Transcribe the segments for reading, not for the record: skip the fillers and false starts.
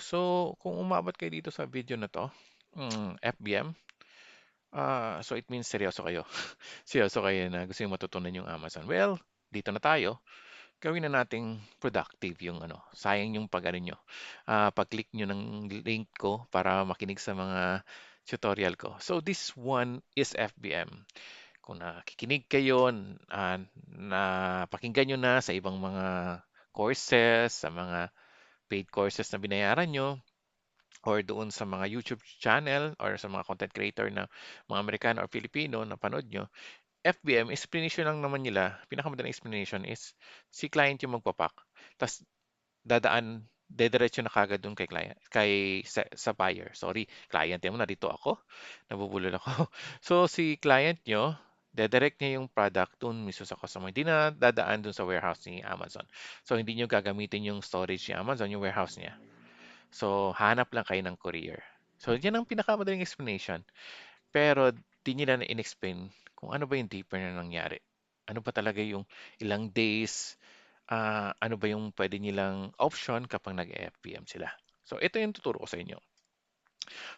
So, kung umabot kayo dito sa video na to, FBM, so it means seryoso kayo. Seryoso kayo na gusto yung matutunan yung Amazon. Well, dito na tayo. Gawin na nating productive yung sayang yung pag-ano nyo. Pag-click nyo ng link ko para makinig sa mga tutorial ko. So, this one is FBM. Kung nakikinig kayo, na pakinggan nyo na sa ibang mga courses, sa mga paid courses na binayaran nyo, or doon sa mga YouTube channel or sa mga content creator na mga Amerikano or Filipino na panood nyo, FBM, explanation lang naman nila, pinakamadaling explanation is si client yung magpapak. Tapos dediretso na kagad doon kay client, sa buyer. Sorry, client mo, narito ako, nabubulol ako. So, si client nyo, dedirect niya yung product doon mismo sa customer. Hindi na dadaan doon sa warehouse ni Amazon. So, hindi nyo gagamitin yung storage ni Amazon, yung warehouse niya. So, hanap lang kayo ng courier. So, yan ang pinakamadaling explanation. Pero, di nila na in-explain kung ano ba yung deeper na nangyari. Ano ba talaga yung ilang days, ano ba yung pwede nilang option kapag nag-FBM sila. So, ito yung tuturo ko sa inyo.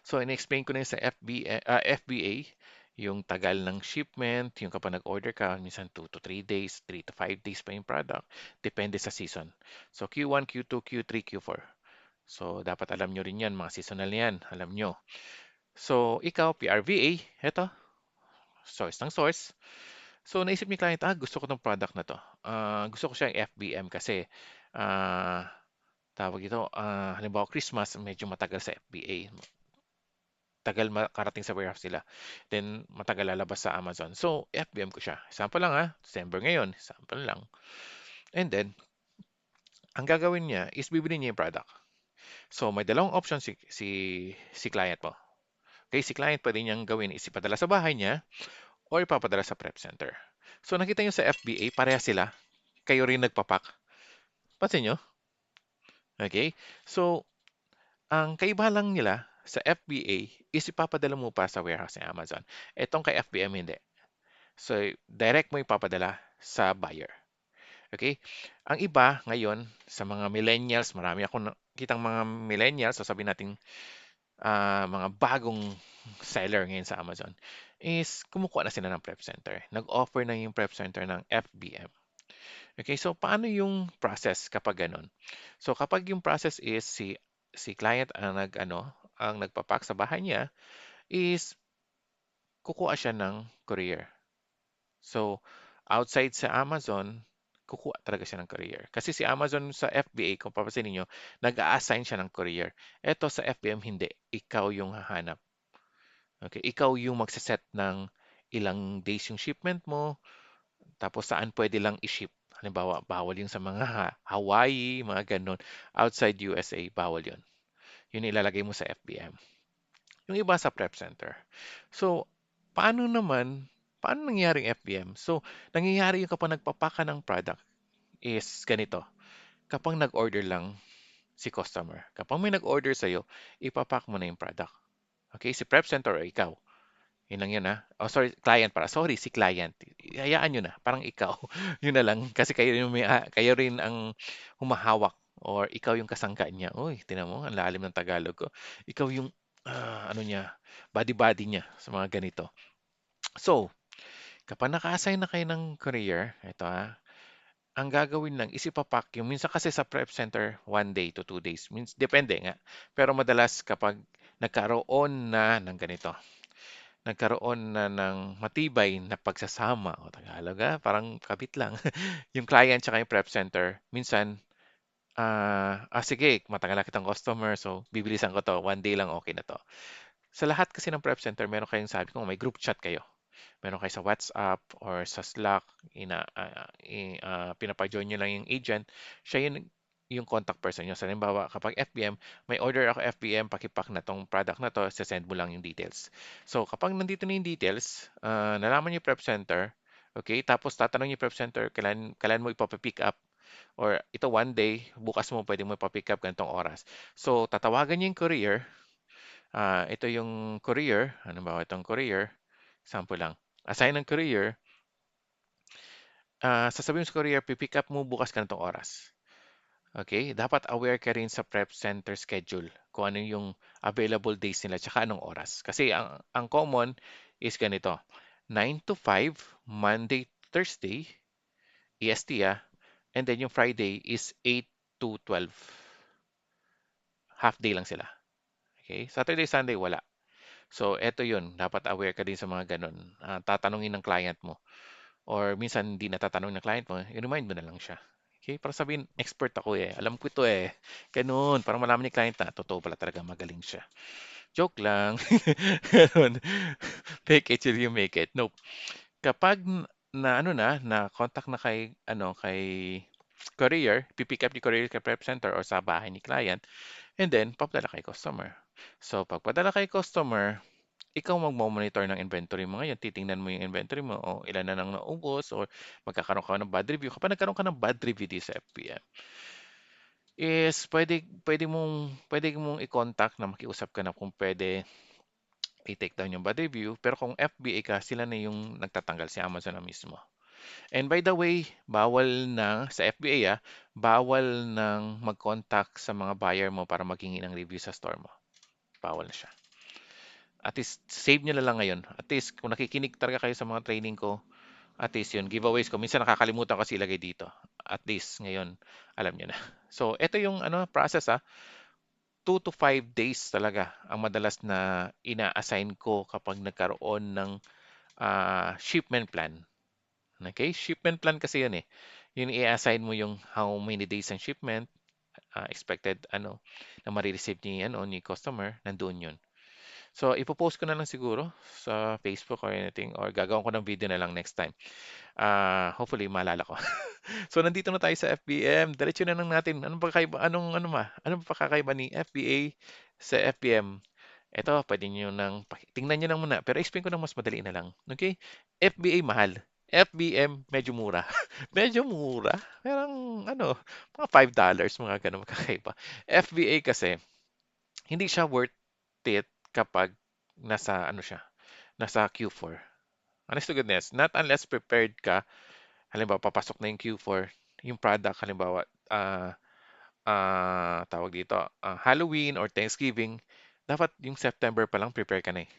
So, in-explain ko na yung sa FBA, yung tagal ng shipment, yung kapag nag-order ka, minsan 2 to 3 days, 3 to 5 days pa yung product, depende sa season. So, Q1, Q2, Q3, Q4. So, dapat alam nyo rin yan, mga seasonal yan, alam nyo. So, ikaw, PRVA, eto, source ng source. So, naisip ni client, gusto ko tong product na to. Gusto ko siyang FBM kasi, tawag ito, halimbawa Christmas, medyo matagal sa FBA. Tagal makarating sa warehouse nila. Then, matagal lalabas sa Amazon. So, FBM ko siya. Sample lang December ngayon. Sample lang. And then, ang gagawin niya is bibili niya yung product. So, may dalawang option si client mo. Okay, si client pwede niyang gawin is ipadala sa bahay niya or ipapadala sa prep center. So nakita niyo sa FBA, pareha sila. Kayo rin nagpapak. Pansin niyo? Okay? So, ang kaibahan lang nila sa FBA is ipapadala mo pa sa warehouse ng Amazon. Etong kay FBM hindi. So, direct mo ipapadala sa buyer. Okay? Ang iba ngayon sa mga millennials, marami akong kitang mga millennials, so sabihin natin mga bagong seller ngayon sa Amazon, is kumukuha na sila ng prep center. Nag-offer na yung prep center ng FBM. Okay, so paano yung process kapag ganun? So kapag yung process is si client ang nagpapak sa bahay niya, is kukuha siya ng courier. So outside sa Amazon, kukuha talaga siya ng courier. Kasi si Amazon sa FBA, kung papasin niyo, nag-a-assign siya ng courier. Ito sa FBM, hindi. Ikaw yung hahanap. Okay, ikaw yung magse-set ng ilang days yung shipment mo, tapos saan pwede lang i-ship. Halimbawa, bawal yung sa mga Hawaii, mga ganun. Outside USA, bawal yun. Yun ilalagay mo sa FBM. Yung iba sa prep center. So, paano nangyaring FBM? So, nangyayari yung kapag nagpapaka ng product is ganito. Kapag nag-order lang si customer, kapag may nag-order sa'yo, ipapak mo na yung product. Okay, si prep center o ikaw. Yun lang yun Oh, sorry, client para. Sorry, si client. Hayaan nyo na. Parang ikaw. Yun na lang. Kasi kayo rin ang humahawak or ikaw yung kasangka niya. Uy, tinan mo, ang lalim ng Tagalog ko. Ikaw yung, ano niya, body-body niya sa mga ganito. So, kapag naka-assign na kayo ng courier, ito ang gagawin lang is ipapack yung, minsan kasi sa prep center, 1 day to 2 days. Depende nga. Pero madalas kapag nagkaroon na ng ganito, nagkaroon na ng matibay na pagsasama o Tagalog parang kabit lang. Yung client tsaka yung prep center, minsan, sige, matagal na kitang customer, so bibilisan ko to, 1 day lang okay na to. Sa lahat kasi ng prep center, meron kayong sabi ko, may group chat kayo. Meron kayo sa WhatsApp or sa Slack, pinapa-join nyo lang yung agent, siya yung contact person nyo. So, halimbawa, kapag FBM, may order ako FBM, pakipack na tong product na to, send mo lang yung details. So, kapag nandito na yung details, nalaman yung prep center, okay, tapos tatanong yung prep center, kailan mo ipapick up, or ito 1 day, bukas mo pwede mo ipapick up ganitong oras. So, tatawagan niyo yung courier, ito yung courier, ano ba itong courier, sample lang, assign ng courier, sasabihin mo sa courier, pipick up mo bukas ganitong oras. Okay? Dapat aware ka rin sa prep center schedule, kung ano yung available days nila tsaka anong oras. Kasi ang common is ganito, 9 to 5, Monday, Thursday, EST and then yung Friday is 8 to 12. Half day lang sila. Okay? Saturday, Sunday, wala. So, eto yun. Dapat aware ka din sa mga ganun. Tatanungin ng client mo. Or minsan hindi natatanong ng client mo, i-remind mo na lang siya. Okay? Para sabihin, expert ako eh. Alam ko ito eh. Ganun. Para malaman ni client na, totoo pala talaga magaling siya. Joke lang. Ganun. Fake it till you make it. Nope. Kapag na ano na contact na kay courier, pipick up ni courier kay prep center or sa bahay ni client, and then papadala kay customer. So, pagpadala kay customer, ikaw magmo-monitor ng inventory mo ngayon. Titingnan mo yung inventory mo o ilan na nang naubos or magkakaroon ka ng bad review. Kapag nagkaroon ka ng bad review di sa FPM, is pwede mong i-contact na makiusap ka na kung pwede i-take down yung bad review. Pero kung FBA ka, sila na yung nagtatanggal, si Amazon na mismo. And by the way, bawal na sa FBA bawal nang mag-contact sa mga buyer mo para maghingi ng review sa store mo. Bawal na siya. At least save nyo na lang ngayon. At least kung nakikinig talaga kayo sa mga training ko, at least yun, giveaways ko. Minsan nakakalimutan kasi ilagay dito. At least ngayon, alam nyo na. So, ito yung process 2 to 5 days talaga ang madalas na ina-assign ko kapag nagkaroon ng shipment plan. Okay? Shipment plan kasi yun eh. Yun i-assign mo yung how many days ang shipment, expected na marireceive ni customer, nandoon yun. So, ipopost ko na lang siguro sa Facebook or anything or gagawin ko ng video na lang next time. Hopefully, maalala ko. So, nandito na tayo sa FBM. Diretso na lang natin. Anong pakakaiba ni FBA sa FBM? Ito, pwede nyo tingnan nyo lang muna. Pero explain ko na mas madali na lang. Okay? FBA mahal. FBM, medyo mura. Medyo mura. Parang, mga $5, mga ganun kakaiba. FBA kasi, hindi siya worth it kapag nasa Q4. Honest to goodness, not unless prepared ka, halimbawa papasok na yung Q4, yung product, halimbawa, tawag dito, Halloween or Thanksgiving, dapat yung September pa lang prepare ka na eh.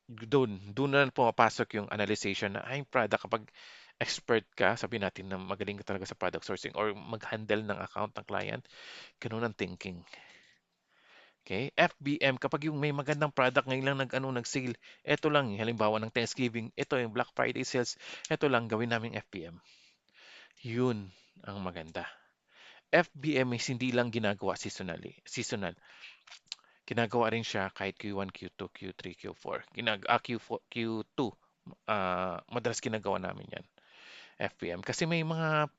Doon na pumapasok yung analyzation na ay product kapag expert ka, sabi natin na magaling ka talaga sa product sourcing or mag-handle ng account ng client, ganun ang thinking. Okay? FBM, kapag yung may magandang product ngayon lang nag-sale, eto lang, halimbawa ng Thanksgiving, ito yung Black Friday sales, eto lang, gawin naming FBM. Yun ang maganda. FBM is hindi lang ginagawa seasonal. Ginagawa rin siya kahit Q1, Q2, Q3, Q4. Q4, Q2, madalas ginagawa namin yan, FBM. Kasi may mga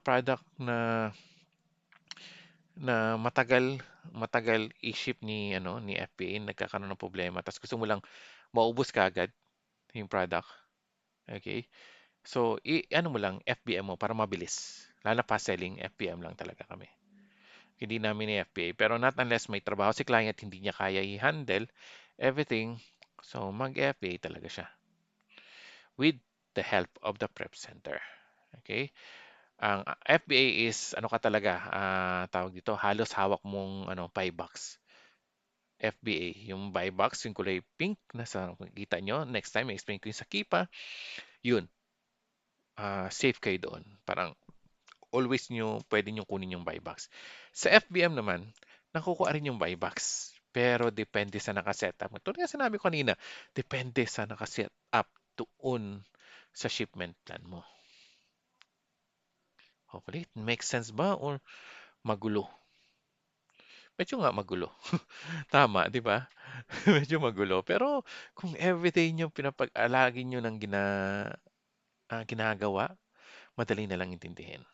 product na matagal i-ship ni FBA, nagkakaroon ng problema tapos gusto mo lang maubos kaagad yung product. Okay? So, ano mo lang FBM mo para mabilis. Lalo na fast selling, FBM lang talaga kami. Hindi namin ni FBA. Pero not unless may trabaho si client, hindi niya kaya i-handle everything. So, mag-FBA talaga siya with the help of the prep center. Okay? Ang FBA is ano ka talaga, tawag dito, halos hawak mong $5. FBA, yung buy box, yung kulay pink, nasa kita nyo. Next time, i-explain ko yung sa Kipa. Yun, safe kayo doon. Parang always pwede nyo kunin yung buy box. Sa FBM naman, nakukuha rin yung buy box. Pero depende sa nakasetup. Tulad nga sinabi ko kanina, depende sa nakasetup doon sa shipment plan mo. Hopefully, it makes sense ba or magulo? Medyo nga magulo. Tama, 'di ba? Medyo magulo. Pero kung everyday niyo pinapag-alagi niyo ng ginagawa, madali na lang intindihin.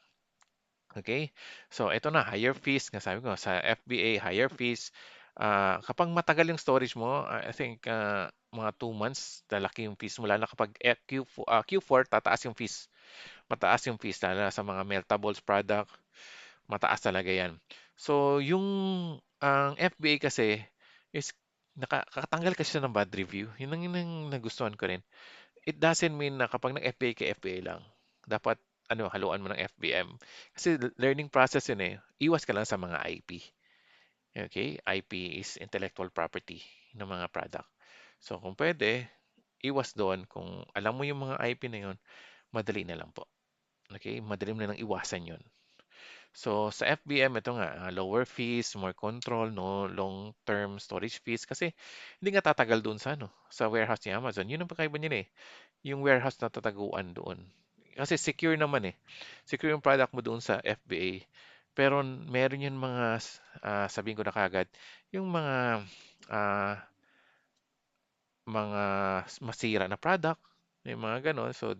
Okay? So, ito na, higher fees. Nga sabi ko, sa FBA, higher fees. Kapag matagal yung storage mo, I think mga 2 months, lalaki yung fees mo. Lalo na kapag Q4, tataas yung fees. Mataas yung fees, lalo na sa mga meltables product. Mataas talaga yan. So, ang FBA kasi is nakatanggal kasi siya ng bad review. Yun ang nagustuhan ko rin. It doesn't mean na kapag nag-FBA ka, FBA lang. Dapat haluan mo ng FBM. Kasi learning process yun eh. Iwas ka lang sa mga IP. Okay? IP is intellectual property ng mga product. So kung pwede, iwas doon. Kung alam mo yung mga IP na yun, madali na lang po. Okay? Madali mo na lang iwasan yun. So sa FBM, ito nga, lower fees, more control, no long-term storage fees kasi hindi nga tatagal doon sa sa warehouse ni Amazon. Yun ang pakaiba niya eh. Yung warehouse na tataguan doon. Kasi secure naman eh. Secure yung product mo doon sa FBA. Pero meron yung mga, sabihin ko na kagad, yung ah, mga masira na product, may mga ganon. So,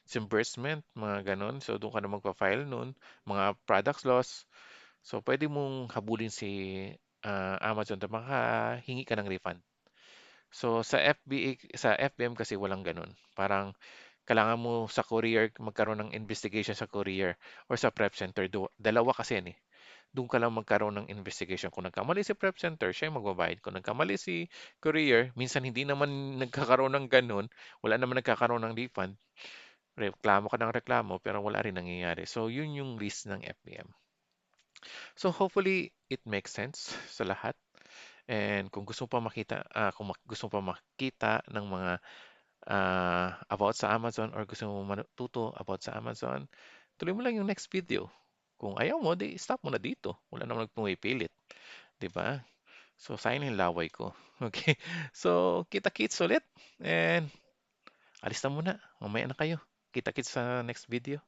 disbursement, mga ganon. So, doon ka na magpa-file noon, mga products loss. So, pwede mong habulin si Amazon na makahingi ka ng refund. So, sa FBM kasi walang ganon. Parang kailangan mo sa courier magkaroon ng investigation sa courier or sa prep center. Dalawa kasi yan eh. Doon ka lang magkaroon ng investigation. Kung nagkamali si prep center, siya yung magbabayad. Kung nagkamali si courier, minsan hindi naman nagkakaroon ng ganun, wala naman nagkakaroon ng refund, reklamo ka ng reklamo, pero wala rin nangyayari. So, yun yung risk ng FBM. So, hopefully, it makes sense sa lahat. And kung gusto pa makita, gusto pa makita ng mga about sa Amazon or gusto mo matuto about sa Amazon, tuloy mo lang yung next video. Kung ayaw mo, di stop mo na dito. Wala namang pumipilit, 'di ba? So sayang yung laway ko. Okay. So kita-kits ulit and alis na muna. Mamaya na kayo. Kita-kits sa next video.